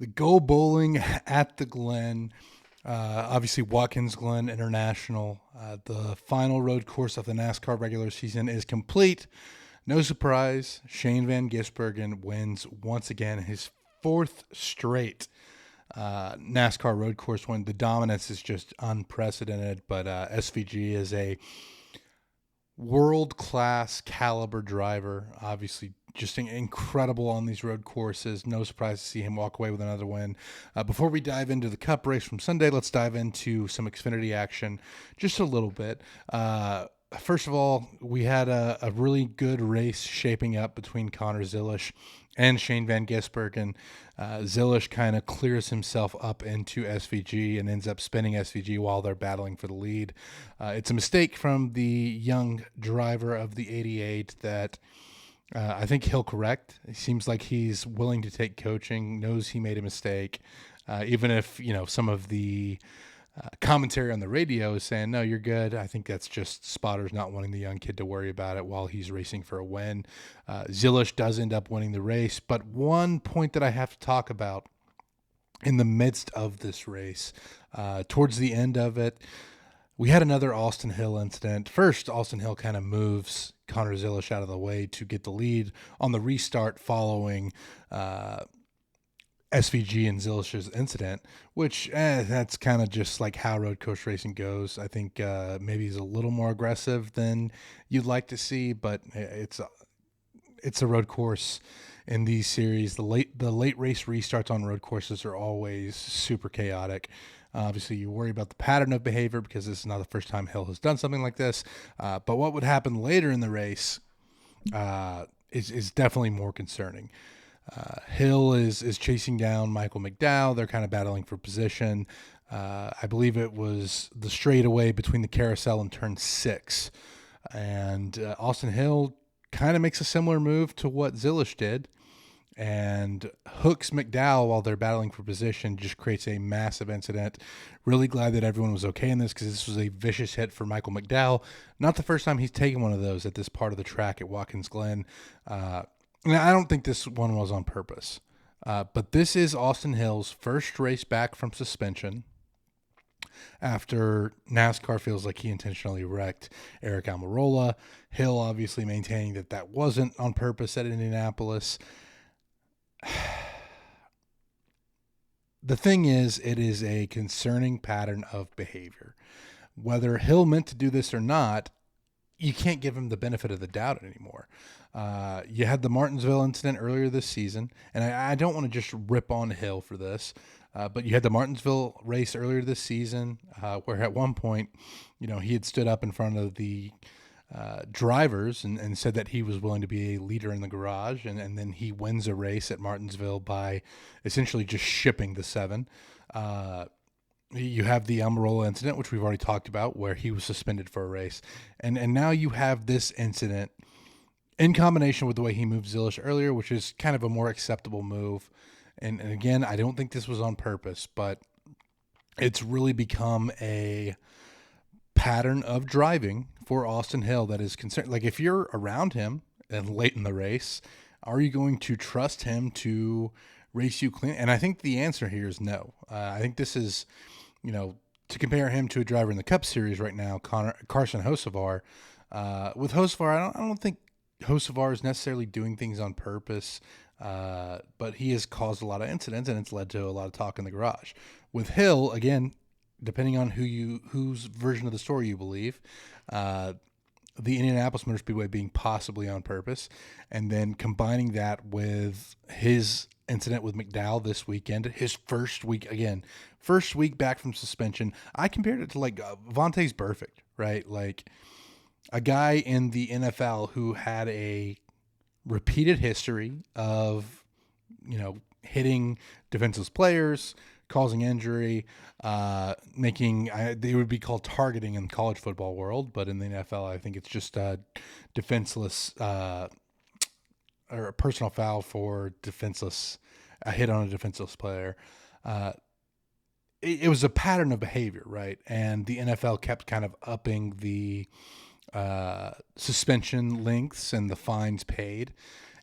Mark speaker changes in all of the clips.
Speaker 1: The Go Bowling at the Glen. Obviously, Watkins Glen International. The final road course of the NASCAR regular season is complete. No surprise, Shane Van Gisbergen wins once again, his fourth straight NASCAR road course win. The dominance is just unprecedented, but SVG is a world class caliber driver. Obviously, just incredible on these road courses. No surprise to see him walk away with another win. Before we dive into the Cup race from Sunday, let's dive into some Xfinity action just a little bit. First of all, we had a really good race shaping up between Connor Zilisch and Shane Van Gisbergen. Zilisch kind of clears himself up into SVG and ends up spinning SVG while they're battling for the lead. It's a mistake from the young driver of the 88 that I think he'll correct. It seems like he's willing to take coaching, knows he made a mistake, even if some of the commentary on the radio is saying, no, you're good. I think that's just spotters not wanting the young kid to worry about it while he's racing for a win. Zilisch does end up winning the race, but one point that I have to talk about in the midst of this race, towards the end of it, we had another Austin Hill incident. First, Austin Hill kind of moves Connor Zilisch out of the way to get the lead on the restart following SVG and Zilisch's incident, which that's kind of just like how road course racing goes. I think maybe he's a little more aggressive than you'd like to see, but it's a road course in these series. The late race restarts on road courses are always super chaotic. Obviously, you worry about the pattern of behavior because this is not the first time Hill has done something like this. But what would happen later in the race is definitely more concerning. Hill is chasing down Michael McDowell. They're kind of battling for position. I believe it was the straightaway between the carousel and turn 6. And Austin Hill kind of makes a similar move to what Zilisch did and hooks McDowell while they're battling for position, just creates a massive incident. Really glad that everyone was okay in this because this was a vicious hit for Michael McDowell. Not the first time he's taken one of those at this part of the track at Watkins Glen. I don't think this one was on purpose, but this is Austin Hill's first race back from suspension after NASCAR feels like he intentionally wrecked Eric Almirola. Hill obviously maintaining that that wasn't on purpose at Indianapolis. The thing is, it is a concerning pattern of behavior. Whether Hill meant to do this or not, you can't give him the benefit of the doubt anymore. You had the Martinsville incident earlier this season, and I don't want to just rip on Hill for this, but you had the Martinsville race earlier this season where at one point, he had stood up in front of the drivers and said that he was willing to be a leader in the garage, and then he wins a race at Martinsville by essentially just shipping the 7. You have the Almirola incident, which we've already talked about, where he was suspended for a race. And now you have this incident in combination with the way he moved Zilisch earlier, which is kind of a more acceptable move. And again, I don't think this was on purpose, but it's really become a pattern of driving for Austin Hill that is concerned. Like, if you're around him and late in the race, are you going to trust him to race you clean? And I think the answer here is no. I think this is, to compare him to a driver in the Cup Series right now, Carson Hocevar. With Hocevar, I don't think Hocevar is necessarily doing things on purpose, but he has caused a lot of incidents, and it's led to a lot of talk in the garage. With Hill, again, depending on whose version of the story you believe, the Indianapolis Motor Speedway being possibly on purpose, and then combining that with his incident with McDowell this weekend, his first week back from suspension. I compared it to like Vontae's perfect, right? Like a guy in the NFL who had a repeated history of, hitting defenseless players, causing injury, they would be called targeting in the college football world, but in the NFL, I think it's just defenseless or a personal foul for a hit on a defenseless player. It was a pattern of behavior, right? And the NFL kept kind of upping the suspension lengths and the fines paid.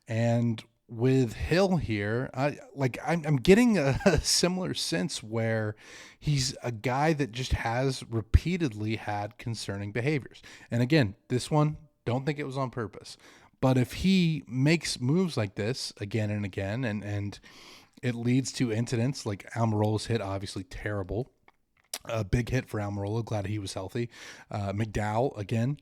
Speaker 1: And with Hill here, I'm getting a similar sense where he's a guy that just has repeatedly had concerning behaviors. And again, this one, don't think it was on purpose. But if he makes moves like this again and again, and it leads to incidents like Almirola's hit, obviously terrible, a big hit for Almirola. Glad he was healthy. McDowell again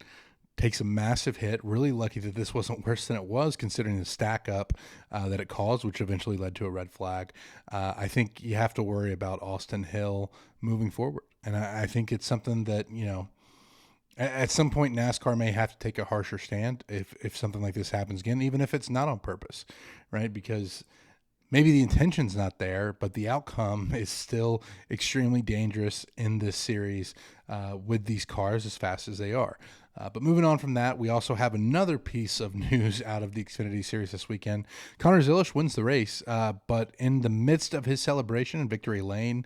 Speaker 1: takes a massive hit. Really lucky that this wasn't worse than it was, considering the stack up that it caused, which eventually led to a red flag. I think you have to worry about Austin Hill moving forward, and I think it's something that at some point NASCAR may have to take a harsher stand if something like this happens again, even if it's not on purpose, right? Because maybe the intention's not there, but the outcome is still extremely dangerous in this series with these cars as fast as they are. But moving on from that, we also have another piece of news out of the Xfinity Series this weekend. Connor Zilisch wins the race, but in the midst of his celebration in Victory Lane,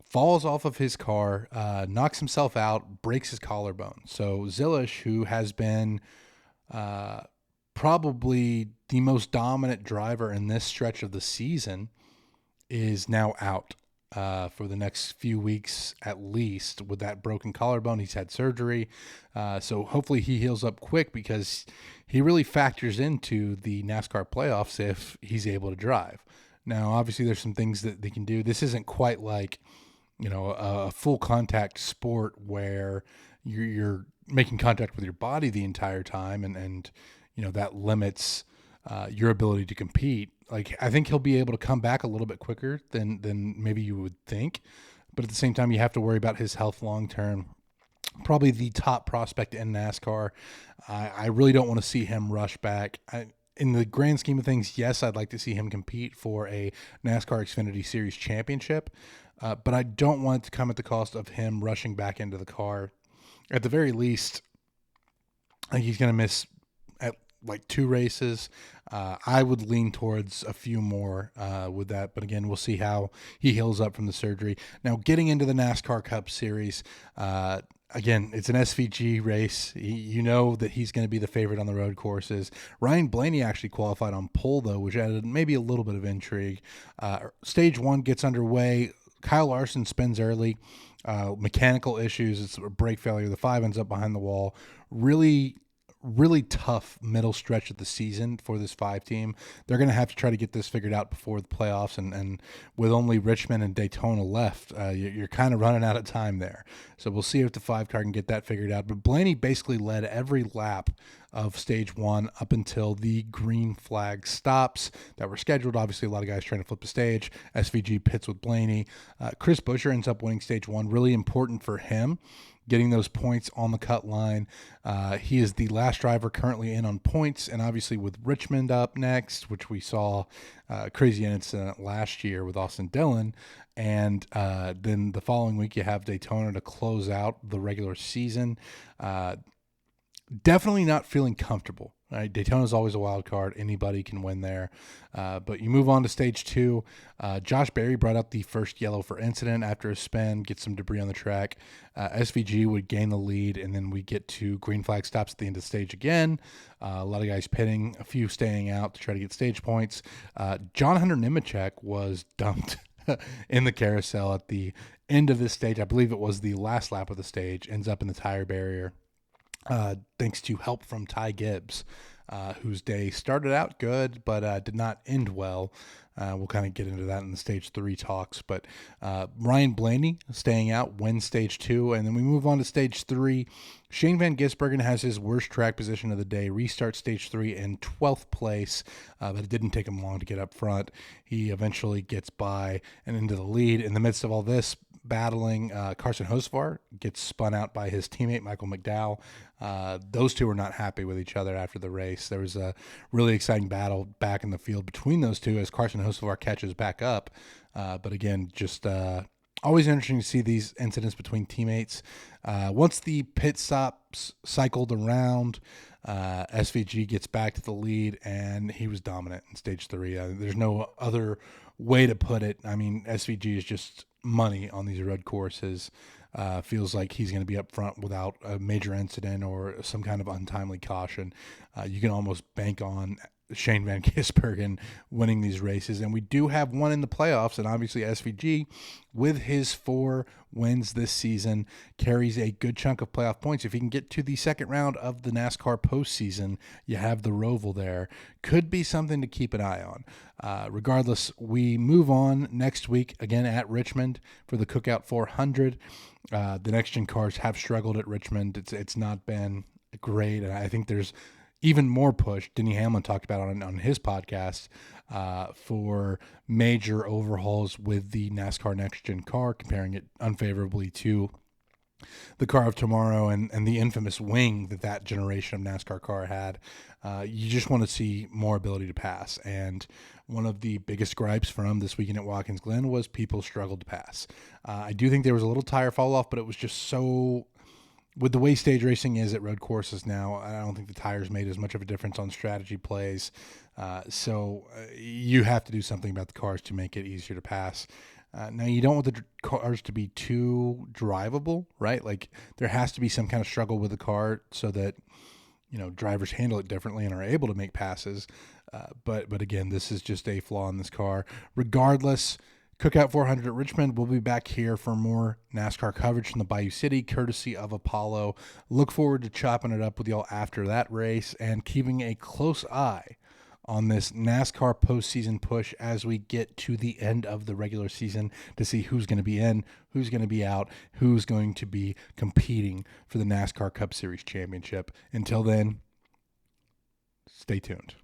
Speaker 1: falls off of his car, knocks himself out, breaks his collarbone. So Zilisch, who has been probably the most dominant driver in this stretch of the season, is now out for the next few weeks at least with that broken collarbone. He's had surgery. So hopefully he heals up quick, because he really factors into the NASCAR playoffs if he's able to drive. Now, obviously, there's some things that they can do. This isn't quite like, a full contact sport where you're making contact with your body the entire time, and that limits your ability to compete. Like, I think he'll be able to come back a little bit quicker than maybe you would think, but at the same time, you have to worry about his health long term. Probably the top prospect in NASCAR. I really don't want to see him rush back. In the grand scheme of things, yes, I'd like to see him compete for a NASCAR Xfinity Series championship, but I don't want it to come at the cost of him rushing back into the car. At the very least, I think he's going to miss at like 2 races. I would lean towards a few more with that, but again, we'll see how he heals up from the surgery. Now, getting into the NASCAR Cup Series, again, it's an SVG race. You know that he's going to be the favorite on the road courses. Ryan Blaney actually qualified on pole, though, which added maybe a little bit of intrigue. Stage 1 gets underway. Kyle Larson spins early. Mechanical issues. It's a brake failure. The 5 ends up behind the wall. Really tough middle stretch of the season for this 5 team. They're going to have to try to get this figured out before the playoffs, and with only Richmond and Daytona left, you're kind of running out of time there. So we'll see if the 5 car can get that figured out. But Blaney basically led every lap of stage 1 up until the green flag stops that were scheduled. Obviously, a lot of guys trying to flip the stage. SVG pits with Blaney. Chris Buescher ends up winning stage 1. Really important for him, getting those points on the cut line. He is the last driver currently in on points, and obviously with Richmond up next, which we saw crazy incident last year with Austin Dillon, and then the following week you have Daytona to close out the regular season. Definitely not feeling comfortable. Right? Daytona is always a wild card. Anybody can win there. But you move on to stage 2. Josh Berry brought up the first yellow for incident after a spin, get some debris on the track. SVG would gain the lead, and then we get to green flag stops at the end of the stage again. A lot of guys pitting, a few staying out to try to get stage points. John Hunter Nemechek was dumped in the carousel at the end of this stage. I believe it was the last lap of the stage, ends up in the tire barrier. Thanks to help from Ty Gibbs, whose day started out good, but did not end well. We'll kind of get into that in the stage 3 talks. But Ryan Blaney staying out, wins stage 2, and then we move on to stage 3. Shane Van Gisbergen has his worst track position of the day, restarts stage 3 in 12th place, but it didn't take him long to get up front. He eventually gets by and into the lead. In the midst of all this, battling, Carson Hocevar gets spun out by his teammate Michael McDowell. Those two were not happy with each other after the race. There was a really exciting battle back in the field between those two as Carson Hocevar catches back up. But again, just always interesting to see these incidents between teammates. Once the pit stops cycled around, SVG gets back to the lead, and he was dominant in stage 3. There's no other way to put it. I mean, SVG is just money on these road courses. Feels like he's going to be up front without a major incident or some kind of untimely caution. You can almost bank on Shane Van Gisbergen winning these races. And we do have one in the playoffs, and obviously SVG, with his 4 wins this season, carries a good chunk of playoff points. If he can get to the second round of the NASCAR postseason, you have the Roval there. Could be something to keep an eye on. Regardless, we move on next week, again at Richmond for the Cookout 400. The next-gen cars have struggled at Richmond. It's not been great, and I think there's even more push. Denny Hamlin talked about on his podcast for major overhauls with the NASCAR Next Gen car, comparing it unfavorably to the car of tomorrow and the infamous wing that generation of NASCAR car had. You just want to see more ability to pass. And one of the biggest gripes from this weekend at Watkins Glen was people struggled to pass. I do think there was a little tire fall off, but it was just so... With the way stage racing is at road courses now, I don't think the tires made as much of a difference on strategy plays. So you have to do something about the cars to make it easier to pass. Now, you don't want the cars to be too drivable, right? Like, there has to be some kind of struggle with the car so that, drivers handle it differently and are able to make passes. But again, this is just a flaw in this car. Regardless, Cookout 400 at Richmond. We'll be back here for more NASCAR coverage from the Bayou City, courtesy of Apollo. Look forward to chopping it up with y'all after that race and keeping a close eye on this NASCAR postseason push as we get to the end of the regular season to see who's going to be in, who's going to be out, who's going to be competing for the NASCAR Cup Series championship. Until then, stay tuned.